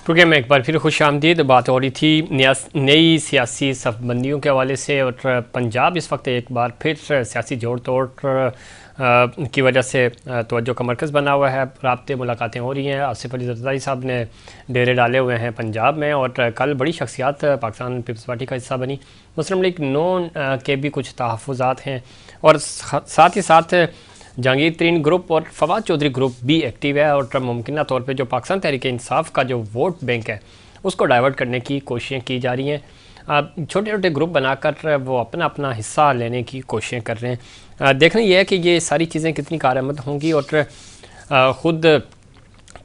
Programme में एक बार फिर खुश आमदीद। बात हो रही थी नई सियासी सफबंदियों के हवाले से, और पंजाब इस वक्त एक बार फिर सियासी जोड़ तोड़ की वजह से तवज्जो का मरकज़ बना हुआ है। राब्ते मुलाकातें हो रही हैं। आसिफ अली जरदारी साहब ने डेरे डाले हुए हैं पंजाब में, और कल बड़ी शख्सियात पाकिस्तान पीपल्स पार्टी का हिस्सा बनी। मुस्लिम लीग नून के भी कुछ तहफ़्फ़ुज़ात हैं, और साथ ही साथ जहांगीर तरीन ग्रुप और फवाद चौधरी ग्रुप भी एक्टिव है। और मुमकिन तौर पे जो पाकिस्तान तहरीक इंसाफ का जो वोट बैंक है उसको डाइवर्ट करने की कोशिशें की जा रही हैं। छोटे छोटे ग्रुप बनाकर वो अपना अपना हिस्सा लेने की कोशिशें कर रहे हैं। देखना यह है कि ये सारी चीज़ें कितनी कारआमद होंगी। और ख़ुद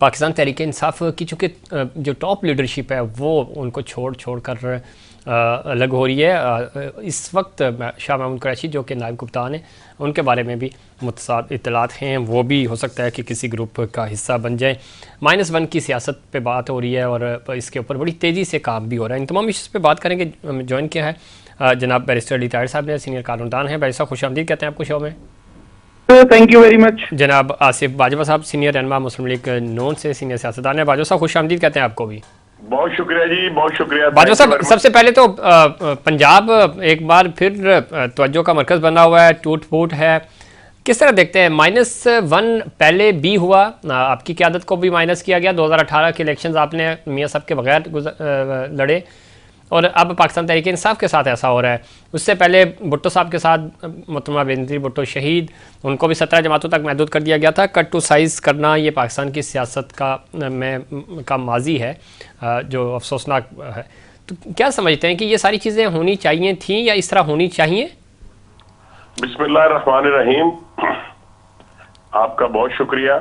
पाकिस्तान तहरीक इंसाफ की चूँकि जो टॉप लीडरशिप है वो उनको छोड़ कर अलग हो रही है। इस वक्त शाह महमूद कुरैशी जो कि नायब कप्तान हैं, उनके बारे में भी मुतसाद इत्तलात हैं। वो भी हो सकता है कि किसी ग्रुप का हिस्सा बन जाए। -1 की सियासत पे बात हो रही है, और इसके ऊपर बड़ी तेज़ी से काम भी हो रहा है। इन तमाम इश्यूज़ पे बात करेंगे। ज्वाइन किया है जनाब बैरिस्टर अली ताहिर साहब ने, सीनियर कानूनदान हैं। भाई साहब खुश आमदीद कहते हैं आपको शो में। Thank you very much. जनाब आसिफ बाजवा साहब सीनियर रहनुमा मुस्लिम लीग नून से, सीनियर सियासतदान है। बाजवा साहब खुश आमदीद कहते हैं आपको भी। बहुत शुक्रिया जी, बहुत शुक्रिया। बाजवा साहब सबसे पहले तो पंजाब एक बार फिर तवज्जो का मरकज़ बना हुआ है, टूट फूट है। किस तरह देखते हैं? -1 पहले भी हुआ, आपकी क़यादत को भी माइनस किया गया। 2018 के इलेक्शंस आपने मियाँ साहब के बगैर लड़े, और अब पाकिस्तान तहरीक इंसाफ के साथ ऐसा हो रहा है। उससे पहले भुट्टो साहब के साथ मोहतरमा बेनज़ीर भुट्टो शहीद, उनको भी 17 जमातों तक महदूद कर दिया गया था। कट टू साइज़ करना ये पाकिस्तान की सियासत का माजी है, जो अफसोसनाक है। तो क्या समझते हैं कि ये सारी चीज़ें होनी चाहिए थी या इस तरह होनी चाहिए? बिस्मिल्लाहिर्रहमानिर्रहीम। आपका बहुत शुक्रिया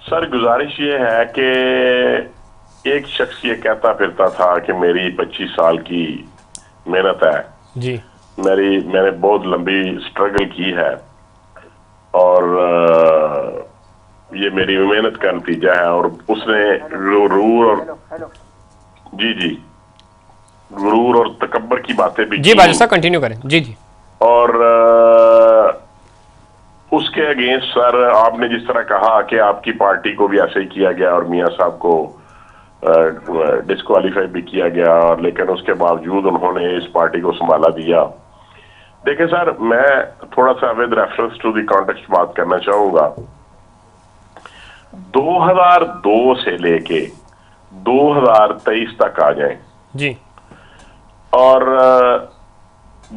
सर। गुजारिश ये है कि एक शख्स ये कहता फिरता था कि मेरी 25 साल की मेहनत है जी, मैंने बहुत लंबी स्ट्रगल की है, और ये मेरी मेहनत का नतीजा है। और उसने गुरूर और जी गुरूर और तकब्बर की बातें भी जी की। बाजवा साहब कंटिन्यू करें। जी। और उसके अगेंस्ट सर आपने जिस तरह कहा कि आपकी पार्टी को भी ऐसे ही किया गया और मियाँ साहब को डिस्क्वालीफाई भी किया गया, और लेकिन उसके बावजूद उन्होंने इस पार्टी को संभाला दिया। देखिए सर, मैं थोड़ा सा with reference to the context बात करना चाहूंगा। 2002 से लेके 2023 तक आ जाए जी, और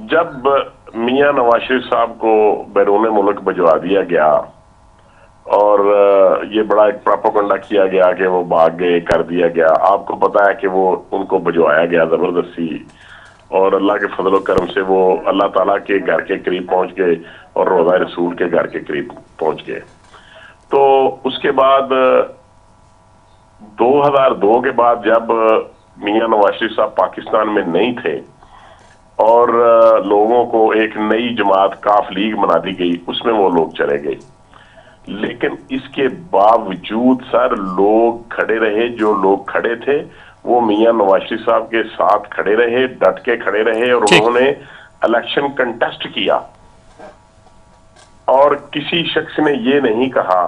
जब मियाँ नवाज शरीफ साहब को बैरून मुल्क भिजवा दिया गया, और ये बड़ा एक प्रोपेगेंडा किया गया कि वो भाग गए, कर दिया गया। आपको पता है कि वो उनको भिजवाया गया जबरदस्ती, और अल्लाह के फजल करम से वो अल्लाह ताला के घर के करीब पहुंच गए और रोज़ा रसूल के घर के करीब पहुंच गए। तो उसके बाद 2002 के बाद जब मियाँ नवाज शरीफ साहब पाकिस्तान में नहीं थे और लोगों को एक नई जमात काफ लीग बना दी गई, उसमें वो लोग चले गए। लेकिन इसके बावजूद सर लोग खड़े रहे। जो लोग खड़े थे वो मियाँ नवाज शरीफ साहब के साथ खड़े रहे, डट के खड़े रहे, और उन्होंने इलेक्शन कंटेस्ट किया। और किसी शख्स ने ये नहीं कहा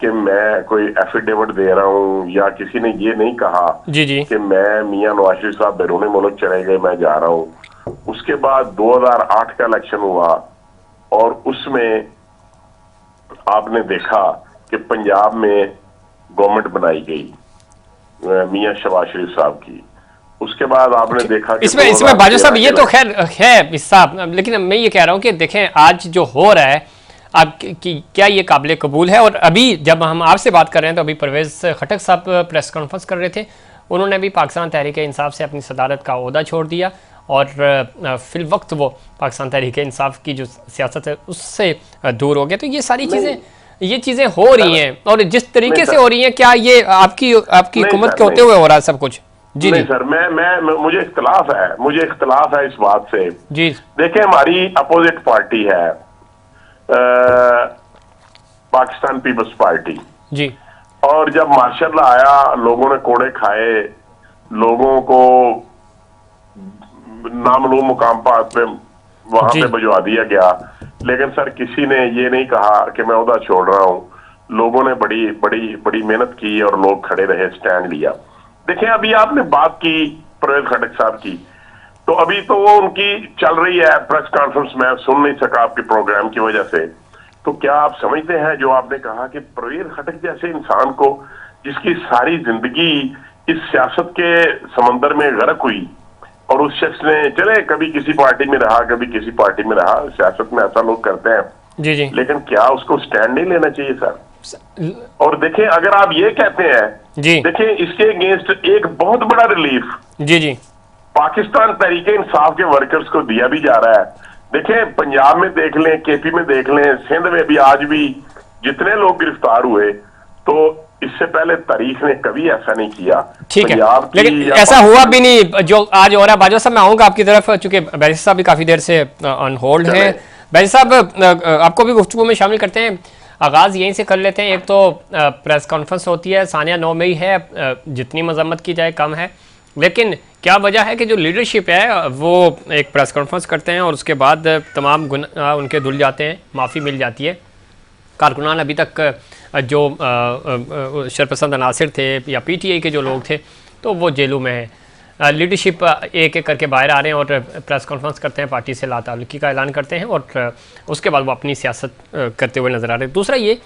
कि मैं कोई एफिडेविट दे रहा हूं, या किसी ने ये नहीं कहा कि मैं मियाँ नवाज शरीफ साहब बैरून मुल्क चले गए, मैं जा रहा हूं। उसके बाद 2008 का इलेक्शन हुआ, और उसमें आपने देखा कि पंजाब में गवर्नमेंट बनाई गई मियाँ शहबाज शरीफ साहब की। उसके बाद आपने देखा कि इसमें बाजवा साहब ये तो खैर है हिस्सा, लेकिन मैं ये कह रहा हूँ कि देखें आज जो हो रहा है आप क्या ये काबिल कबूल है? और अभी जब हम आपसे बात कर रहे हैं तो अभी परवेज खटक साहब प्रेस कॉन्फ्रेंस कर रहे थे, उन्होंने भी पाकिस्तान तहरीक इंसाफ से अपनी सदारत का ओहदा छोड़ दिया, और फिल वक्त वो पाकिस्तान तहरीक इंसाफ की जो सियासत है उससे दूर हो गया। तो ये सारी चीज़ें हो रही हैं, और जिस तरीके से हो रही हैं, क्या ये आपकी हुकूमत के होते हुए हो रहा है सब कुछ? जी नहीं सर, मुझे इख्तलाफ है इस बात से। जी देखिए, हमारी अपोजिट पार्टी है पाकिस्तान पीपल्स पार्टी जी, और जब मार्शल आया लोगों ने कोड़े खाए, लोगों को नामलूम मुकाम पे वहां पे भिजवा दिया गया। लेकिन सर किसी ने ये नहीं कहा कि मैं ओहदा छोड़ रहा हूं। लोगों ने बड़ी बड़ी बड़ी मेहनत की और लोग खड़े रहे, स्टैंड लिया। देखें, अभी आपने बात की परवेज खटक साहब की, तो अभी तो वो उनकी चल रही है प्रेस कॉन्फ्रेंस, में सुन नहीं सका आपके प्रोग्राम की वजह से। तो क्या आप समझते हैं जो आपने कहा कि परवेज खटक जैसे इंसान को, जिसकी सारी जिंदगी इस सियासत के समंदर में गर्क हुई, और उस शख्स ने, चले कभी किसी पार्टी में रहा कभी किसी पार्टी में रहा, सियासत में ऐसा लोग करते हैं, जी जी, लेकिन क्या उसको स्टैंड नहीं लेना चाहिए सर? और देखें, अगर आप ये कहते हैं जी, देखें, इसके अगेंस्ट एक बहुत बड़ा रिलीफ जी जी, पाकिस्तान तहरीके इंसाफ के वर्कर्स को दिया भी जा रहा है। देखें, पंजाब में देख लें, केपी में देख लें, सिंध में भी आज भी जितने लोग गिरफ्तार हुए, तो इससे पहले तारीख ने कभी ऐसा नहीं किया। ठीक है, पंजाब की लेकिन या ऐसा हुआ भी नहीं जो आज हो रहा है। बाजवा साहब, मैं आऊंगा आपकी तरफ, चूंकि बैरिस्टर साहब भी काफी देर से ऑन होल्ड है। बैरिस्टर साहब, आपको भी गुफ्तगू में शामिल करते हैं, आगाज यहीं से कर लेते हैं। एक तो प्रेस कॉन्फ्रेंस होती है, सानिया 9 मई है, जितनी मजम्मत की जाए कम है, लेकिन क्या वजह है कि जो लीडरशिप है वो एक प्रेस कॉन्फ्रेंस करते हैं और उसके बाद तमाम गुनाह उनके धुल जाते हैं, माफ़ी मिल जाती है। कारकुनान अभी तक जो शरपसंद अनासिर थे या पीटीआई के जो लोग थे, तो वो जेलों में हैं। लीडरशिप एक एक करके बाहर आ रहे हैं और प्रेस कॉन्फ्रेंस करते हैं, पार्टी से लाताल्लुकी का ऐलान करते हैं और उसके बाद वो अपनी सियासत करते हुए नज़र आ रहे हैं। दूसरा ये,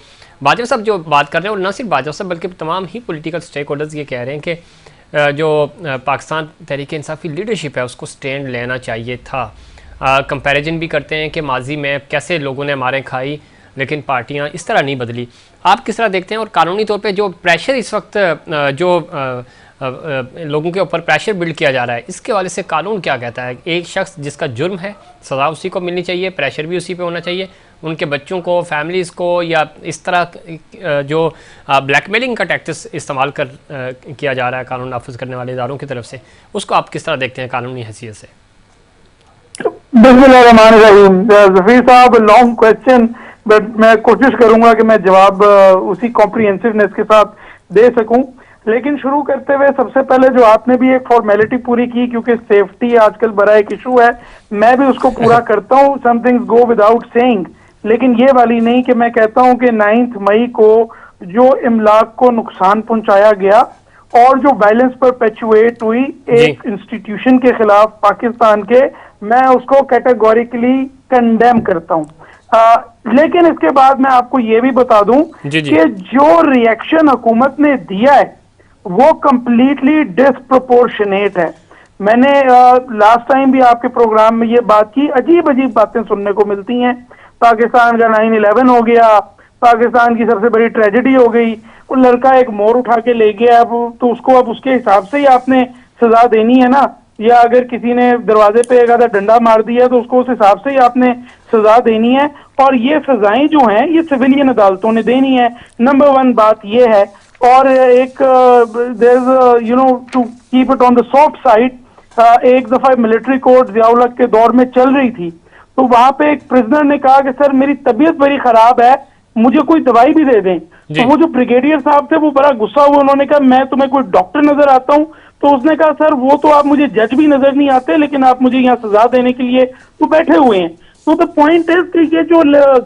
बाजवा साहब जो बात कर रहे हैं, और न सिर्फ बाजवा साहब बल्कि तमाम ही पॉलिटिकल स्टेक होल्डर्स ये कह रहे हैं कि जो पाकिस्तान तहरीक इंसाफ की लीडरशिप है उसको स्टैंड लेना चाहिए था। कंपैरिजन भी करते हैं कि माजी में कैसे लोगों ने मारें खाई, लेकिन पार्टियां इस तरह नहीं बदली। आप किस तरह देखते हैं? और कानूनी तौर पे जो प्रेशर इस वक्त जो लोगों के ऊपर प्रेशर बिल्ड किया जा रहा है, इसके हवाले से कानून क्या कहता है? एक शख्स जिसका जुर्म है, सज़ा उसी को मिलनी चाहिए, प्रेशर भी उसी पे होना चाहिए, उनके बच्चों को, फैमिलीज़ को, या इस तरह जो ब्लैकमेलिंग का टैक्टिस इस्तेमाल किया जा रहा है कानून नाफिज करने वाले इदारों की तरफ से, उसको आप किस तरह देखते हैं कानूनी हैसियत से? बिस्मिल्लाहिर्रहमानिर्रहीम। ज़फ़ीर साहब, लॉन्ग क्वेश्चन, बट मैं कोशिश करूंगा कि मैं जवाब उसी कॉम्प्रिहेंसिवनेस के साथ दे सकूं। लेकिन शुरू करते हुए सबसे पहले जो आपने भी एक फॉर्मेलिटी पूरी की, क्योंकि सेफ्टी आजकल बड़ा एक इशू है, मैं भी उसको पूरा करता हूं। Some things go without saying, लेकिन ये वाली नहीं कि मैं कहता हूं कि 9 मई को जो इमलाक को नुकसान पहुंचाया गया और जो वायलेंस परपेचुएट हुई एक इंस्टीट्यूशन के खिलाफ पाकिस्तान के, मैं उसको कैटेगोरिकली कंडेम करता हूं। लेकिन इसके बाद मैं आपको ये भी बता दूं कि जो रिएक्शन हुकूमत ने दिया है वो कंप्लीटली डिस्प्रोपोर्शनेट है। मैंने लास्ट टाइम भी आपके प्रोग्राम में ये बात की, अजीब अजीब बातें सुनने को मिलती हैं। पाकिस्तान का 9/11 हो गया, पाकिस्तान की सबसे बड़ी ट्रेजेडी हो गई, वो लड़का एक मोर उठा के ले गया, अब तो उसको अब उसके हिसाब से ही आपने सजा देनी है ना, या अगर किसी ने दरवाजे पे एक आधा डंडा मार दिया तो उसको उस हिसाब से ही आपने सजा देनी है। और ये सजाएं जो हैं ये सिविलियन अदालतों ने देनी है, नंबर 1 बात ये है। और एक you know to keep it on the soft side, एक दफा मिलिट्री कोर्ट ज़ियाउल हक के दौर में चल रही थी, तो वहां पे एक प्रिजनर ने कहा कि सर मेरी तबीयत बड़ी खराब है, मुझे कोई दवाई भी दे दें। तो वो जो ब्रिगेडियर साहब थे वो बड़ा गुस्सा हुआ, उन्होंने कहा मैं तुम्हें कोई डॉक्टर नजर आता हूं? तो उसने कहा सर वो तो आप मुझे जज भी नजर नहीं आते, लेकिन आप मुझे यहाँ सजा देने के लिए तो बैठे हुए हैं। तो द पॉइंट इज कि ये जो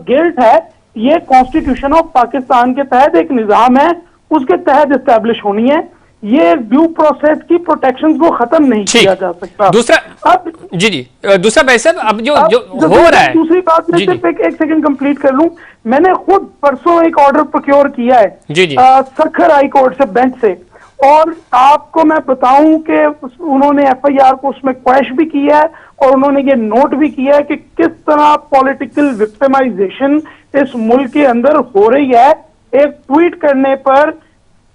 गिल्ट है ये कॉन्स्टिट्यूशन ऑफ पाकिस्तान के तहत एक निजाम है, उसके तहत एस्टैब्लिश होनी है। ये ड्यू प्रोसेस की प्रोटेक्शंस को खत्म नहीं किया जा सकता। दूसरा, अब दूसरा भाई साहब, अब जो हो रहा है, दूसरी बात मैं सिर्फ एक सेकंड कंप्लीट कर लूं। मैंने खुद परसों एक ऑर्डर प्रोक्योर किया है सखर हाई कोर्ट से, बेंच से, और आपको मैं बताऊं कि उन्होंने एफआईआर को उसमें क्वैश भी किया है और उन्होंने ये नोट भी किया है कि किस तरह पॉलिटिकल विक्टिमाइजेशन इस मुल्क के अंदर हो रही है। एक ट्वीट करने पर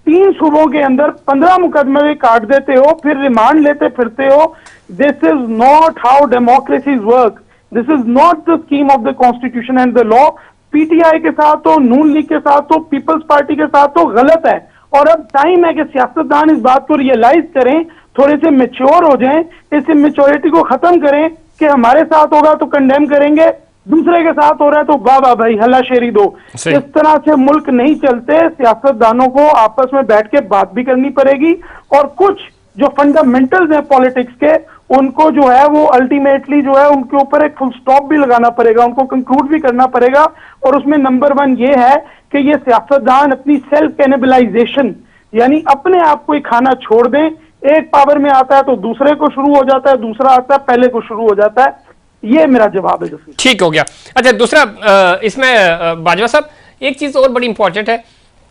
3 सूबों के अंदर 15 मुकदमे भी काट देते हो, फिर रिमांड लेते फिरते हो। This is not how democracies work, this is not the scheme of the constitution and the law. PTI के साथ हो, नून लीग के साथ हो, पीपल्स पार्टी के साथ हो, गलत है। और अब टाइम है कि सियासतदान इस बात को रियलाइज करें, थोड़े से मेच्योर हो जाएं, इस इमेच्योरिटी को खत्म करें कि हमारे साथ होगा तो कंडेम करेंगे, दूसरे के साथ हो रहा है तो वाह वाह भाई हल्ला शेरी दो। इस तरह से मुल्क नहीं चलते। सियासतदानों को आपस में बैठ के बात भी करनी पड़ेगी और कुछ जो फंडामेंटल्स हैं पॉलिटिक्स के उनको जो है वो अल्टीमेटली जो है उनके ऊपर एक फुल स्टॉप भी लगाना पड़ेगा, उनको कंक्लूड भी करना पड़ेगा। और उसमें नंबर 1 ये है कि ये सियासतदान अपनी सेल्फ कैनिबलाइजेशन यानी अपने आप को ही खाना छोड़ दें। एक पावर में आता है तो दूसरे को शुरू हो जाता है, दूसरा आता है पहले को शुरू हो जाता है। ये मेरा जवाब है। जफीर ठीक हो गया। अच्छा, दूसरा इसमें बाजवा साहब एक चीज़ और बड़ी इंपॉर्टेंट है।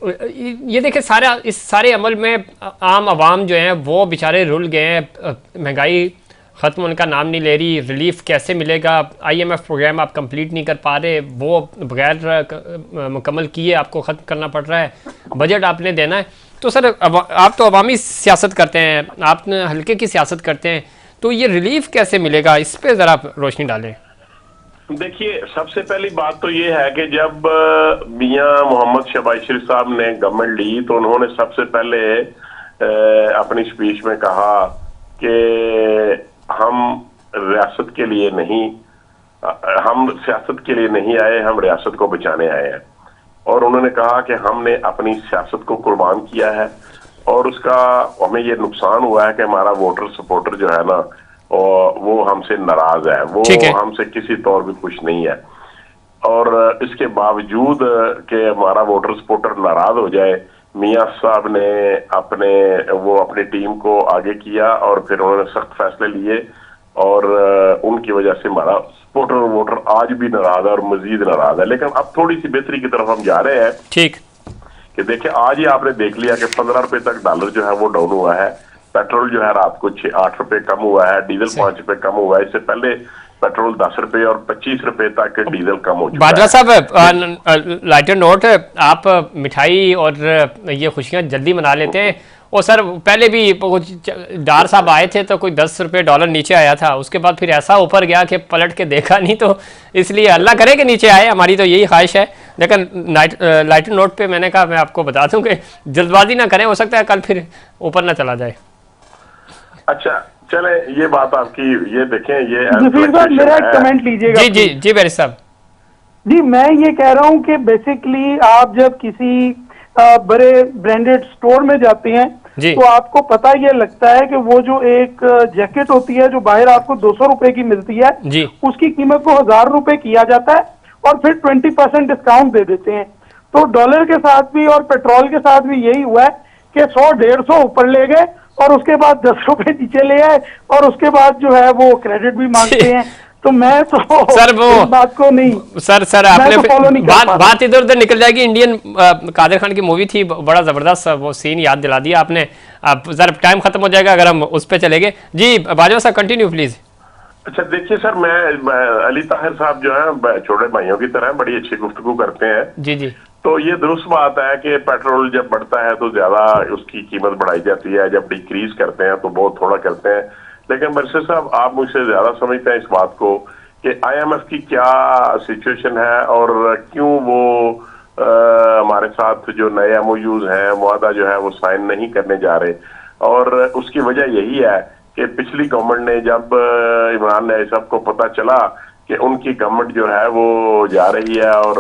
ये देखिए, इस सारे अमल में आम आवाम जो हैं वो बेचारे रुल गए हैं। महंगाई ख़त्म होने का नाम नहीं ले रही, रिलीफ कैसे मिलेगा? IMF प्रोग्राम आप कंप्लीट नहीं कर पा रहे, वो बगैर मुकम्मल किए आपको ख़त्म करना पड़ रहा है। बजट आपने देना है, तो सर आप तो अवामी सियासत करते हैं, आप हल्के की सियासत करते हैं, तो ये रिलीफ कैसे मिलेगा? इस पर ज़रा रोशनी डालें। देखिए, सबसे पहली बात तो ये है कि जब मियां मोहम्मद शहबाज शरीफ साहब ने गवर्नमेंट ली तो उन्होंने सबसे पहले अपनी स्पीच में कहा कि हम रियासत के लिए नहीं, हम सियासत के लिए नहीं आए, हम रियासत को बचाने आए हैं। और उन्होंने कहा कि हमने अपनी सियासत को कुर्बान किया है और उसका हमें ये नुकसान हुआ है कि हमारा वोटर सपोर्टर जो है ना वो हमसे नाराज है, वो हमसे किसी तौर भी खुश नहीं है। और इसके बावजूद कि हमारा वोटर सपोर्टर नाराज हो जाए, मियां साहब ने अपनी टीम को आगे किया और फिर उन्होंने सख्त फैसले लिए और उनकी वजह से हमारा वोटर आज भी नाराज है और मजीद नाराज है। लेकिन अब थोड़ी सी बेहतरी की तरफ हम जा रहे हैं। ठीक कि देखिए, आज ही आपने देख लिया कि 15 रुपए तक डॉलर जो है वो डाउन हुआ है। पेट्रोल जो है रात को 8 रुपए कम हुआ है, डीजल 5 रुपए कम हुआ है। इससे पहले पेट्रोल 10 रुपए और 25 रुपए तक डीजल कम हो चुका है। बाजवा साहब, लाइटर नोट, आप मिठाई और ये खुशियां जल्दी मना लेते हैं। और सर पहले भी डार साहब आए थे तो कोई 10 रुपये डॉलर नीचे आया था, उसके बाद फिर ऐसा ऊपर गया कि पलट के देखा नहीं, तो इसलिए अल्लाह करे कि नीचे आए, हमारी तो यही ख्वाहिश है। लेकिन लाइटर नोट पे मैंने कहा मैं आपको बता दूं कि जल्दबाजी ना करें, हो सकता है कल फिर ऊपर ना चला जाए। अच्छा चले, ये बात आपकी, ये देखें, ये जफीर साहब मेरा एक कमेंट लीजिएगा। जी जी जी बैरिस्टर साहब जी, मैं ये कह रहा हूँ कि बेसिकली आप जब किसी बड़े ब्रांडेड स्टोर में जाते हैं तो आपको पता ये लगता है कि वो जो एक जैकेट होती है जो बाहर आपको 200 रुपए की मिलती है, उसकी कीमत को 1000 रुपए किया जाता है और फिर 20% डिस्काउंट दे देते हैं। तो डॉलर के साथ भी और पेट्रोल के साथ भी यही हुआ है कि 100-150 ऊपर ले गए और उसके बाद 10 रुपए नीचे ले आए और उसके बाद जो है वो क्रेडिट भी मांगते हैं। तो मैं तो सर वो बात को नहीं सर आपने तो फॉलो नहीं बात इधर उधर निकल जाएगी। इंडियन कादिर खान की मूवी थी, बड़ा जबरदस्त वो सीन याद दिला दिया आपने। आप जरा टाइम खत्म हो जाएगा अगर हम उस पर चले गए। जी बाजवा साहब कंटिन्यू प्लीज। अच्छा देखिए सर, मैं अली ताहिर साहब जो है छोटे भाइयों की तरह बड़ी अच्छी गुफ्तगू करते हैं। जी जी। तो ये दुरुस्त बात है कि पेट्रोल जब बढ़ता है तो ज्यादा उसकी कीमत बढ़ाई जाती है, जब डिक्रीज करते हैं तो बहुत थोड़ा करते हैं। लेकिन बरसे साहब आप मुझसे ज्यादा समझते हैं इस बात को कि IMF की क्या सिचुएशन है और क्यों वो हमारे साथ जो नए MOUs हैं, मुआहदा जो है वो साइन नहीं करने जा रहे। और उसकी वजह यही है कि पिछली गवर्नमेंट ने जब इमरान साहब को पता चला कि उनकी गवर्नमेंट जो है वो जा रही है और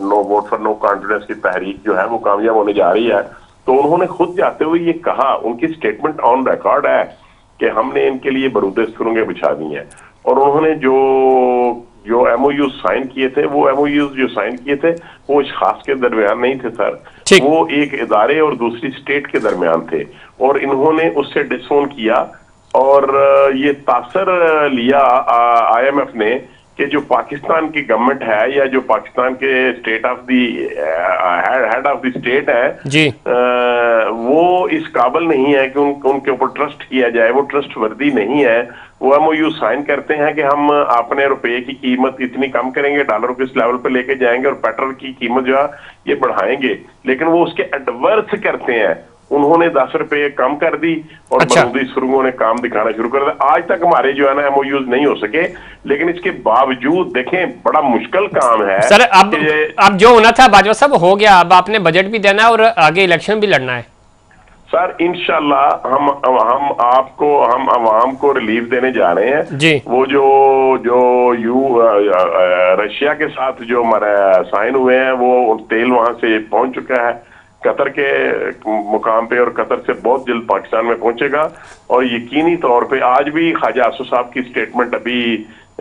no vote for no confidence की तहरीक जो है वो कामयाब होने जा रही है, तो उन्होंने खुद जाते हुए ये कहा, उनकी स्टेटमेंट ऑन रिकॉर्ड है कि हमने इनके लिए बरूदे सुरंगें बिछा दी हैं। और उन्होंने जो MOU साइन किए थे, वो MOU जो साइन किए थे वो इस खास के दरमियान नहीं थे सर, वो एक इदारे और दूसरी स्टेट के दरमियान थे। और इन्होंने उससे डिसोन किया और ये तासर लिया IMF ने कि जो पाकिस्तान की गवर्नमेंट है या जो पाकिस्तान के state of the head of the state है जी, वो इस काबिल नहीं है कि उनके ऊपर ट्रस्ट किया जाए, वो ट्रस्ट वर्दी नहीं है। वो MOU साइन करते हैं कि हम अपने रुपए की कीमत इतनी कम करेंगे, डॉलर को इस लेवल पे लेके जाएंगे और पेट्रोल की कीमत जो है ये बढ़ाएंगे, लेकिन वो उसके एडवर्स करते हैं। उन्होंने 10 रुपए कम कर दी और बरूदी सुरंगों ने काम दिखाना शुरू कर दिया। आज तक हमारे जो है ना MOUs नहीं हो सके, लेकिन इसके बावजूद देखें बड़ा मुश्किल काम है सर। अब जो होना था बाजवा साहब हो गया, अब आपने बजट भी देना है और आगे इलेक्शन भी लड़ना है सर। इंशाल्लाह हम आवाम को रिलीफ देने जा रहे हैं जी। वो जो रशिया के साथ जो हमारे साइन हुए हैं वो तेल वहां से पहुंच चुका है, कतर के मुकाम पे और कतर से बहुत जल्द पाकिस्तान में पहुंचेगा। और यकीनी तौर पे आज भी ख्वाजा आसू साहब की स्टेटमेंट अभी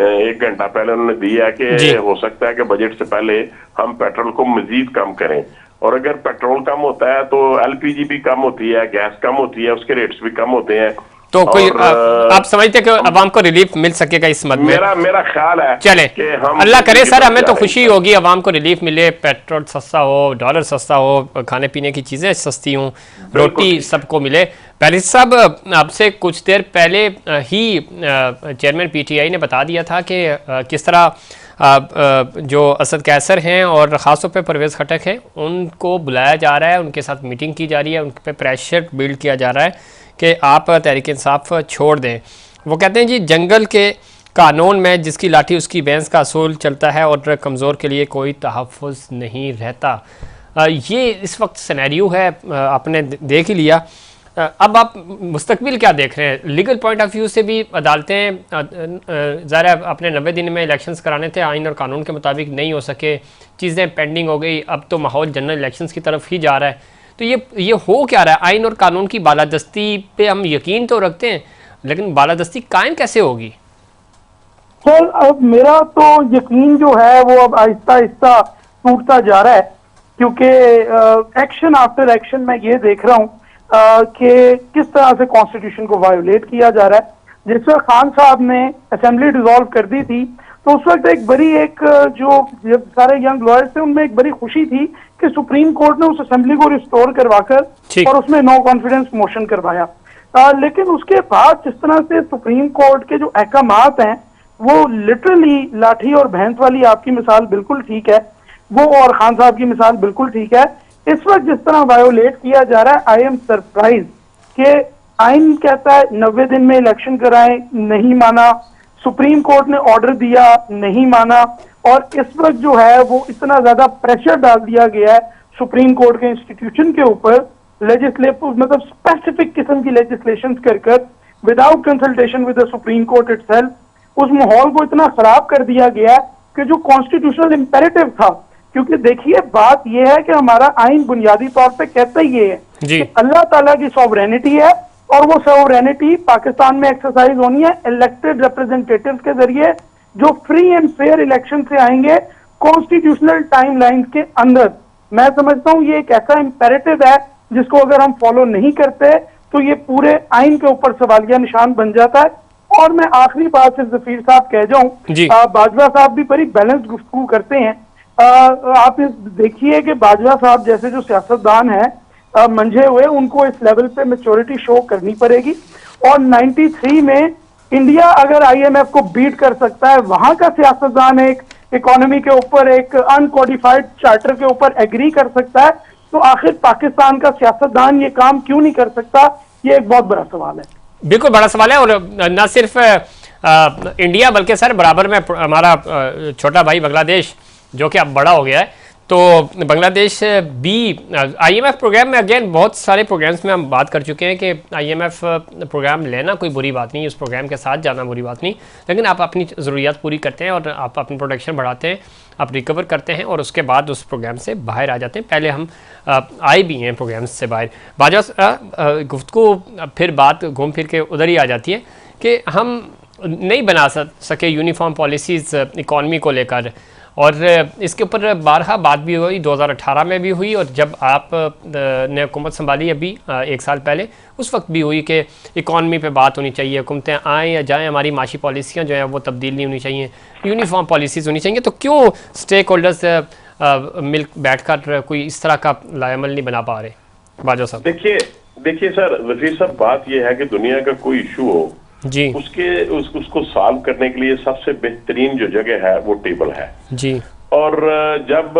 1 घंटा पहले उन्होंने दी है कि हो सकता है कि बजट से पहले हम पेट्रोल को मजीद कम करें। और अगर पेट्रोल कम होता है तो एलपीजी भी कम होती है, गैस कम होती है, उसके रेट्स भी कम होते हैं। तो कोई आप समझते हैं कि अवाम को रिलीफ मिल सकेगा इस मद में? मेरा ख्याल है चले कि हम अल्लाह करे सर, हमें तो खुशी होगी, अवाम को रिलीफ मिले, पेट्रोल सस्ता हो, डॉलर सस्ता हो, खाने पीने की चीज़ें सस्ती हों, रोटी सबको मिले। पहले साहब, आपसे कुछ देर पहले ही चेयरमैन पीटीआई ने बता दिया था कि किस तरह जो असद कैसर हैं और ख़ासतौर पे परवेज़ खटक हैं उनको बुलाया जा रहा है, उनके साथ मीटिंग की जा रही है, उन पर प्रेशर बिल्ड किया जा रहा है कि आप तहरीक इंसाफ छोड़ दें। वो कहते हैं जी जंगल के कानून में जिसकी लाठी उसकी भैंस का असूल चलता है और कमज़ोर के लिए कोई तहफ़्फ़ुज़ नहीं रहता। ये इस वक्त सिनेरियो है, आपने देख ही लिया। अब आप मुस्तकबिल क्या देख रहे हैं? लीगल पॉइंट ऑफ व्यू से भी अदालतें ज़रा अपने 90 दिन में इलेक्शंस कराने थे, आइन और कानून के मुताबिक नहीं हो सके, चीज़ें पेंडिंग हो गई, अब तो माहौल जनरल इलेक्शंस की तरफ ही जा रहा है। तो ये हो क्या रहा है? आइन और कानून की बालादस्ती पे हम यकीन तो रखते हैं, लेकिन बालादस्ती कायम कैसे होगी? सर, अब मेरा तो यकीन जो है वो अब आहिस्ता आहिस्ता टूटता जा रहा है, क्योंकि एक्शन आफ्टर एक्शन मैं ये देख रहा हूँ कि किस तरह से कॉन्स्टिट्यूशन को वायोलेट किया जा रहा है। जिस वक्त खान साहब ने असेंबली डिसॉल्व कर दी थी तो उस वक्त एक जो सारे यंग लॉयर्स थे उनमें एक बड़ी खुशी थी कि सुप्रीम कोर्ट ने उस असेंबली को रिस्टोर करवाकर और उसमें नो कॉन्फिडेंस मोशन करवाया। लेकिन उसके बाद जिस तरह से सुप्रीम कोर्ट के जो अहकामात हैं वो लिटरली लाठी और भैंस वाली आपकी मिसाल बिल्कुल ठीक है, वो और खान साहब की मिसाल बिल्कुल ठीक है। इस वक्त जिस तरह वायोलेट किया जा रहा है, आई एम सरप्राइज कि आइन कहता है 90 दिन में इलेक्शन कराएं, नहीं माना, सुप्रीम कोर्ट ने ऑर्डर दिया, नहीं माना, और इस वक्त जो है वो इतना ज्यादा प्रेशर डाल दिया गया है सुप्रीम कोर्ट के इंस्टीट्यूशन के ऊपर, लेजिस्लेटिव मतलब स्पेसिफिक किस्म की लेजिस्लेशन कर without consultation with the supreme court itself, उस माहौल को इतना खराब कर दिया गया है कि जो कॉन्स्टिट्यूशनल इंपेरेटिव था, क्योंकि देखिए बात यह है कि हमारा आइन बुनियादी तौर पे कहता ही ये है कि अल्लाह ताला की सॉवरेनिटी है और वो सॉवरेनिटी पाकिस्तान में एक्सरसाइज होनी है इलेक्टेड रिप्रेजेंटेटिव्स के जरिए जो फ्री एंड फेयर इलेक्शन से आएंगे कॉन्स्टिट्यूशनल टाइमलाइन के अंदर। मैं समझता हूं ये एक ऐसा इंपेरेटिव है जिसको अगर हम फॉलो नहीं करते तो ये पूरे आइन के ऊपर सवालिया निशान बन जाता है। और मैं आखिरी बात सिर्फ जफीर साहब कह जाऊं, बाजवा साहब भी बड़ी बैलेंस्ड गुफ्तगू करते हैं। आप देखिए कि बाजवा साहब जैसे जो सियासतदान हैं मंझे हुए, उनको इस लेवल पे मैच्योरिटी शो करनी पड़ेगी। और 93 में इंडिया अगर आईएमएफ को बीट कर सकता है, वहां का सियासतदान एक इकोनॉमी के ऊपर एक अनकोडिफाइड चार्टर के ऊपर एग्री कर सकता है, तो आखिर पाकिस्तान का सियासतदान ये काम क्यों नहीं कर सकता? ये एक बहुत बड़ा सवाल है। बिल्कुल बड़ा सवाल है। और न सिर्फ इंडिया बल्कि सर बराबर में हमारा छोटा भाई बांग्लादेश जो कि अब बड़ा हो गया है, तो बांग्लादेश भी आईएमएफ प्रोग्राम में, अगेन बहुत सारे प्रोग्राम्स में हम बात कर चुके हैं कि आईएमएफ प्रोग्राम लेना कोई बुरी बात नहीं, उस प्रोग्राम के साथ जाना बुरी बात नहीं, लेकिन आप अपनी ज़रूरियात पूरी करते हैं और आप अपनी प्रोडक्शन बढ़ाते हैं, आप रिकवर करते हैं और उसके बाद उस प्रोग्राम से बाहर आ जाते हैं। पहले हम आए भी हैं प्रोग्राम्स से बाहर। बाजा गुफ्तगू फिर बात घूम फिर के उधर ही आ जाती है कि हम नहीं बना सके यूनिफॉर्म पॉलिसीज़ इकॉनमी को लेकर, और इसके ऊपर बारहा बात भी हुई, 2018 में भी हुई, और जब आप ने हुकूमत संभाली अभी 1 साल पहले, उस वक्त भी हुई कि इकॉनमी पे बात होनी चाहिए, हुकूमतें आएँ या जाएँ, हमारी माशी पॉलिसियाँ जो हैं वो तब्दील नहीं होनी चाहिए, यूनिफॉर्म पॉलिसीज़ होनी चाहिए। तो क्यों स्टेक होल्डर्स मिल बैठकर कोई इस तरह का लाएमल नहीं बना पा रहे? बाजवा साहब देखिए सर, वजीर साहब, बात यह है कि दुनिया का कोई इशू हो जी, उसको सॉल्व करने के लिए सबसे बेहतरीन जो जगह है वो टेबल है जी। और जब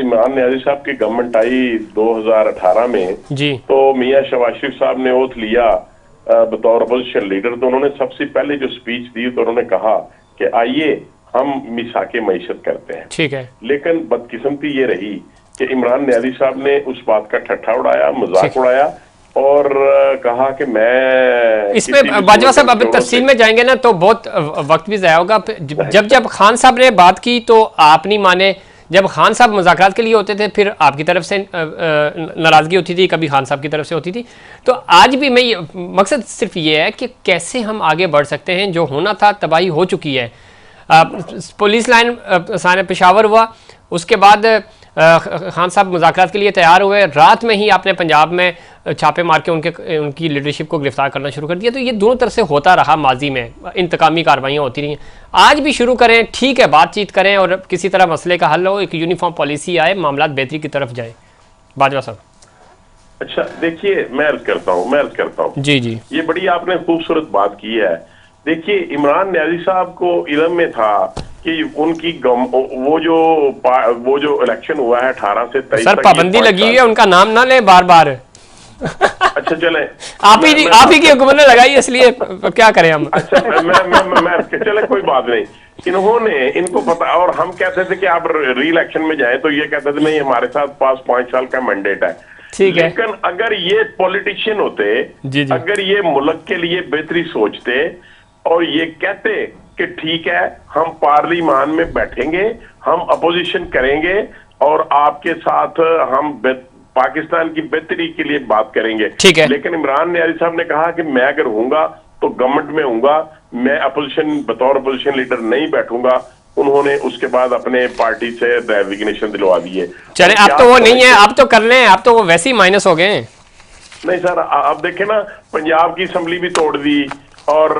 इमरान न्याजी साहब की गवर्नमेंट आई 2018 में जी, तो मियां शहबाज शरीफ साहब ने ओथ लिया बतौर अपोजिशन लीडर, तो उन्होंने सबसे पहले जो स्पीच दी तो उन्होंने कहा कि आइए हम मिसाके मईशत करते हैं। ठीक है। लेकिन बदकिस्मती ये रही कि इमरान न्याजी साहब ने उस बात का ठट्ठा उड़ाया, मजाक उड़ाया और कहा कि मैं इसमें बाजवा साहब अब तफसील में जाएंगे ना तो बहुत वक्त भी ज़ाया होगा। जब खान साहब ने बात की तो आप नहीं माने, जब खान साहब मुज़ाकरात के लिए होते थे फिर आपकी तरफ से नाराज़गी होती थी, कभी खान साहब की तरफ से होती थी। तो आज भी मैं मकसद सिर्फ ये है कि कैसे हम आगे बढ़ सकते हैं। जो होना था तबाही हो चुकी है। पुलिस लाइन साने पेशावर हुआ, उसके बाद खान साहब मुज़ाकरात के लिए तैयार हुए, रात में ही आपने पंजाब में छापे मार के उनकी लीडरशिप को गिरफ्तार करना शुरू कर दिया। तो ये दोनों तरफ से होता रहा, माजी में इंतकामी कार्रवाइयाँ होती रही। आज भी शुरू करें, ठीक है, बातचीत करें और किसी तरह मसले का हल हो, एक यूनिफॉर्म पॉलिसी आए, मामला बेहतरी की तरफ जाए। बाजवा साहब। अच्छा देखिए, मैं अर्ज करता हूँ जी जी, ये बड़ी आपने खूबसूरत बात की है। देखिए, इमरान न्याजी साहब को इल्म में था कि उनकी वो जो इलेक्शन हुआ है 18 से 23 सर पाबंदी लगी हुई है, उनका नाम ना ले बार बार। अच्छा चले, आप ही की हुकूमत ने लगाई, इसलिए क्या करें हम। अच्छा मैं चले, कोई बात नहीं। इनको पता, और हम कहते थे कि आप री इलेक्शन में जाए, तो ये कहते थे नहीं, हमारे साथ पास 5 साल का मैंडेट है। ठीक है, लेकिन अगर ये पॉलिटिशियन होते, अगर ये मुल्क के लिए बेहतरी सोचते और ये कहते कि ठीक है, हम पार्लियामान में बैठेंगे, हम अपोजिशन करेंगे और आपके साथ हम पाकिस्तान की बेहतरी के लिए बात करेंगे। ठीक है, लेकिन इमरान न्याजी साहब ने कहा कि मैं अगर हूंगा तो गवर्नमेंट में हूंगा, मैं अपोजिशन बतौर अपोजिशन लीडर नहीं बैठूंगा। उन्होंने उसके बाद अपने पार्टी से रेजिग्नेशन दिलवा दिए। चले, अब तो वो नहीं है, आप तो कर लें, आप तो वो वैसे ही माइनस हो गए। नहीं सर, अब देखे ना, पंजाब की असम्बली भी तोड़ दी और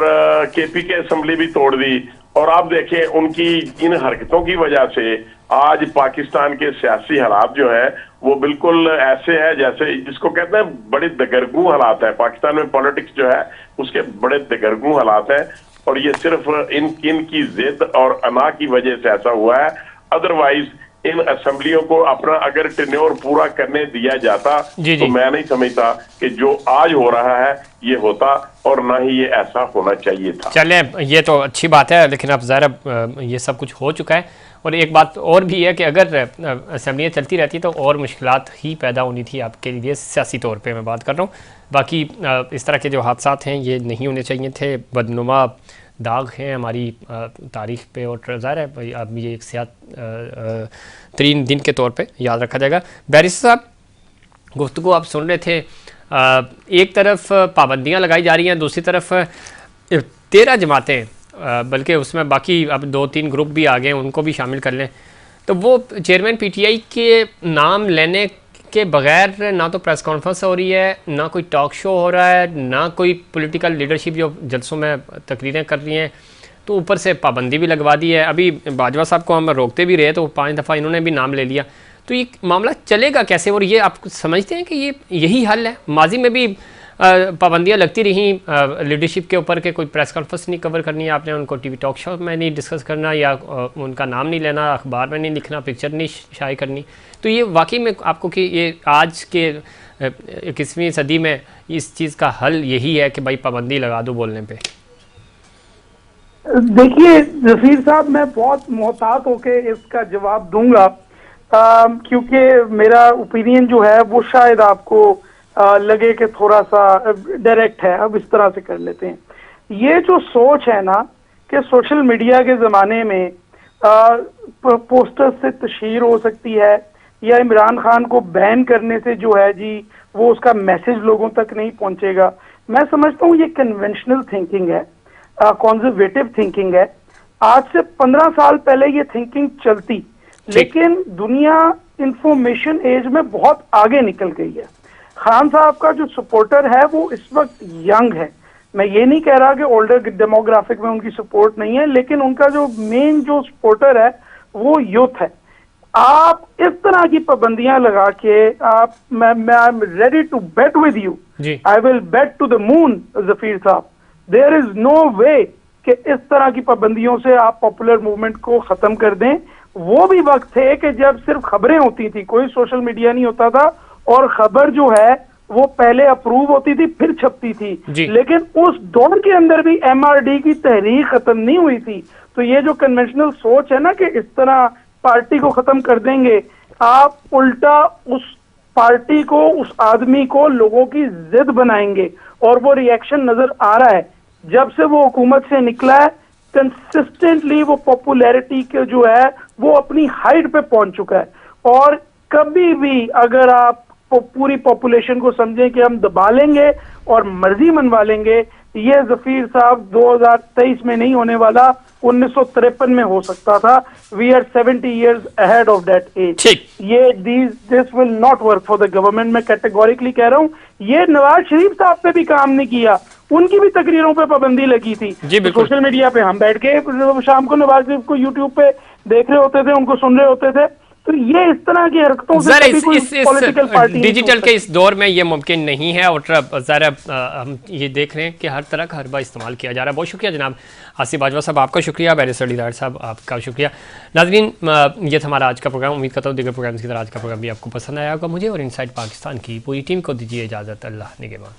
केपी के असम्बली भी तोड़ दी, और आप देखें उनकी इन हरकतों की वजह से आज पाकिस्तान के सियासी हालात जो है वो बिल्कुल ऐसे है जैसे जिसको कहते हैं बड़े दगरगू हालात है। पाकिस्तान में पॉलिटिक्स जो है उसके बड़े दगरगू हालात है, और ये सिर्फ इनकी जिद और अना की वजह से ऐसा हुआ है। अदरवाइज इन असेंबलियों को अपना अगर टेन्योर पूरा करने दिया जाता तो मैं नहीं समझता कि जो आज हो रहा है ये होता, और ना ही ये ऐसा होना चाहिए था। चले, ये तो अच्छी बात है, लेकिन अब ज़रा ये सब कुछ हो चुका है। और एक बात और भी है कि अगर असेंबलियाँ चलती रहती तो और मुश्किलात ही पैदा होनी थी आपके लिए, सियासी तौर पे मैं बात कर रहा हूँ। बाकी इस तरह के जो हादसात हैं ये नहीं होने चाहिए थे, बदनुमा दाग हैं हमारी तारीख़ पे, और ज़ाहिर है भाई अब ये एक सियात तरीन दिन के तौर पे याद रखा जाएगा। बैरिस्टर साहब, गुफ्तगू आप सुन रहे थे, एक तरफ पाबंदियाँ लगाई जा रही हैं, दूसरी तरफ 13 जमातें, बल्कि उसमें बाकी अब 2-3 ग्रुप भी आ गए, उनको भी शामिल कर लें, तो वो चेयरमैन पीटीआई के नाम लेने के बगैर ना तो प्रेस कॉन्फ्रेंस हो रही है, ना कोई टॉक शो हो रहा है, ना कोई पॉलिटिकल लीडरशिप जो जलसों में तकरीरें कर रही हैं, तो ऊपर से पाबंदी भी लगवा दी है। अभी बाजवा साहब को हम रोकते भी रहे तो 5 दफ़ा इन्होंने भी नाम ले लिया। तो ये मामला चलेगा कैसे? और ये आप समझते हैं कि ये यही हल है? माजी में भी पाबंदियाँ लगती रही लीडरशिप के ऊपर के कोई प्रेस कॉन्फ्रेंस नहीं कवर करनी है आपने, उनको टीवी टॉक शो में नहीं डिस्कस करना, या उनका नाम नहीं लेना, अखबार में नहीं लिखना, पिक्चर नहीं शाये करनी। तो ये वाकई में आपको कि ये आज के 21वीं सदी में इस चीज़ का हल यही है कि भाई पाबंदी लगा दो बोलने पे? देखिए जफीर साहब, मैं बहुत मोहतात होके इसका जवाब दूंगा, क्योंकि मेरा ओपिनियन जो है वो शायद आपको लगे कि थोड़ा सा डायरेक्ट है। अब इस तरह से कर लेते हैं। ये जो सोच है ना कि सोशल मीडिया के ज़माने में पोस्टर से तशहीर हो सकती है, या इमरान खान को बैन करने से जो है जी वो उसका मैसेज लोगों तक नहीं पहुंचेगा, मैं समझता हूँ ये कन्वेंशनल थिंकिंग है, कंजर्वेटिव थिंकिंग है। आज से 15 साल पहले ये थिंकिंग चलती, लेकिन दुनिया इंफॉर्मेशन एज में बहुत आगे निकल गई है। खान साहब का जो सपोर्टर है वो इस वक्त यंग है। मैं ये नहीं कह रहा कि ओल्डर डेमोग्राफिक में उनकी सपोर्ट नहीं है, लेकिन उनका जो मेन जो सपोर्टर है वो यूथ है। आप इस तरह की पाबंदियां लगा के आप, मैं I am ready to bet with you, I will bet to the moon Zafeer साहब, देयर इज नो वे कि इस तरह की पाबंदियों से आप पॉपुलर मूवमेंट को खत्म कर दें। वो भी वक्त थे कि जब सिर्फ खबरें होती थी, कोई सोशल मीडिया नहीं होता था, और खबर जो है वो पहले अप्रूव होती थी फिर छपती थी, लेकिन उस दौर के अंदर भी एमआरडी की तहरीक खत्म नहीं हुई थी। तो ये जो कन्वेंशनल सोच है ना कि इस तरह पार्टी को खत्म कर देंगे, आप उल्टा उस पार्टी को, उस आदमी को लोगों की जिद बनाएंगे, और वो रिएक्शन नजर आ रहा है। जब से वो हुकूमत से निकला है कंसिस्टेंटली वो पॉपुलैरिटी के जो है वो अपनी हाइट पे पहुंच चुका है। और कभी भी अगर आप पूरी पॉपुलेशन को समझें कि हम दबा लेंगे और मर्जी मनवा लेंगे, ये जफीर साहब 2023 में नहीं होने वाला, 1953 में हो सकता था। We are 70 years ahead of that age। ठीक। ये this will not work for the government. मैं कैटेगोरिकली कह रहा हूँ, ये नवाज शरीफ साहब पे भी काम नहीं किया, उनकी भी तकरीरों पे पाबंदी लगी थी। जी बिल्कुल। सोशल मीडिया पे हम बैठ के शाम को नवाज शरीफ को यूट्यूब पे देख रहे होते थे, उनको सुन रहे होते थे। तो ये इस तरह की हरकतों से कभी कोई पॉलिटिकल पार्टी डिजिटल के इस दौर में ये मुमकिन नहीं है। और ज़रा हम ये देख रहे हैं कि हर तरह का हरबा इस्तेमाल किया जा रहा है। बहुत शुक्रिया जनाब आसिफ बाजवा साहब, आपका शुक्रिया। बैरिस्टर दीदार साहब, आपका शुक्रिया। नाज़रीन, ये था हमारा आज का प्रोग्राम। उम्मीद करता हूँ दीगर प्रोग्राम की तरह आज का प्रोग्राम भी आपको पसंद आया होगा। मुझे और इनसाइड पाकिस्तान की पूरी टीम को दीजिए इजाज़त। अल्लाह निगहबान।